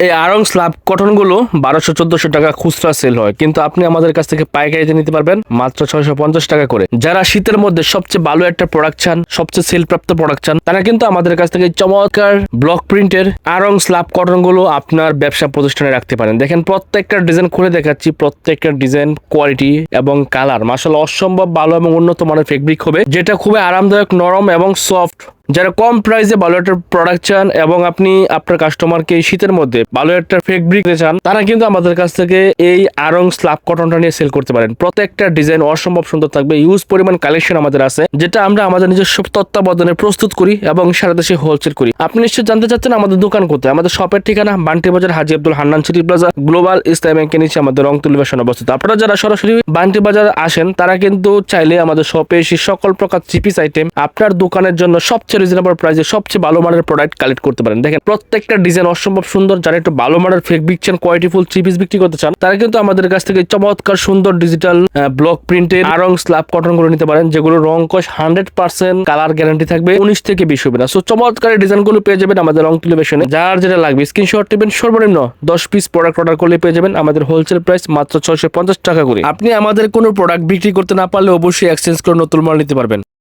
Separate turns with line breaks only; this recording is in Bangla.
এই আড়ং স্ল্যাব কটন গুলো 1200-1400 টাকা খুচরা সেল হয়, কিন্তু আপনি আমাদের কাছ থেকে পাইকারিতে নিতে পারবেন মাত্র 650 টাকা করে। যারা শীতের মধ্যে সবচেয়ে ভালো একটা প্রোডাক্ট চান, সবচেয়ে সেল প্রাপ্ত প্রোডাক্ট চান, তারা কিন্তু আমাদের কাছ থেকে চমৎকার ব্লক প্রিন্টের আড়ং স্ল্যাব কটন গুলো আপনার ব্যবসা প্রতিষ্ঠানে রাখতে পারেন। দেখেন প্রত্যেকটা ডিজাইন খুলে দেখাচ্ছি, প্রত্যেকটা ডিজাইন কোয়ালিটি এবং কালার মাশাআল্লাহ অসম্ভব ভালো এবং উন্নত মানের ফেব্রিক হবে, যেটা খুবই আরামদায়ক, নরম এবং সফট। যারা কম প্রাইসে ভালো একটা প্রোডাক্ট চান এবং আপনি আপনার কাস্টমারকে শীতের মধ্যে ভালো একটা ফেব্রিক দিতে চান, তারা কিন্তু আমাদের কাছ থেকে এই আড়ং স্ল্যাব কটনটা নিয়ে সেল করতে পারেন। প্রত্যেকটা ডিজাইন অসম্ভব সুন্দর থাকবে, ইউজ পরিমাণ কালেকশন আমাদের আছে, যেটা আমরা আমাদের নিজস্ব তত্ত্বাবধানে প্রস্তুত করি এবং সারা দেশে হোলসেল করি। আপনি নিশ্চয়ই জানতে চাচ্ছেন আমাদের দোকান কোথায়। আমাদের শপের ঠিকানা Banti Bazar, Haji Abdul Hannan city plaza, global Islam ব্যাংকের নিচে আমাদের রংতুল লোকেশন অবস্থিত। আপনারা যারা সরাসরি বান্টি বাজার আসেন, তারা কিন্তু চাইলে আমাদের শপে এসে সকল প্রকার থ্রি পিস আইটেম আপনার দোকানের জন্য সবচেয়ে রিজনেবল প্রাইসে সবচেয়ে ভালো মানের প্রোডাক্ট কালেক্ট করতে পারেন। দেখেন প্রত্যেকটা ডিজাইন অসম্ভব সুন্দর। যারা একটু ভালো মানের ফেব্রিক চান, কোয়ালিটিফুল থ্রি পিস বিক্রি করতে চান, তারা কিন্তু আমাদের কাছ থেকে চমৎকার সুন্দর ডিজিটাল ব্লক প্রিন্টের আড়ং স্ল্যাব কটন গুলো নিতে পারেন, যেগুলো রং কস 100% কালার গ্যারান্টি থাকবে, 19 থেকে 20 হবে না। সো চমৎকার ডিজাইন গুলো পেয়ে যাবেন আমাদের রং টেলিভিশনে। যার যেটা লাগবে স্ক্রিনশট নেবেন, সর্বনিম্ন 10 পিস প্রোডাক্ট অর্ডার করলে পেয়ে যাবেন আমাদের হোলসেল প্রাইস মাত্র 650 টাকা করে। আপনি আমাদের কোনো প্রোডাক্ট বিক্রি করতে না পারলে অবশ্যই এক্সচেঞ্জ করে নতুন মাল নিতে পারবেন।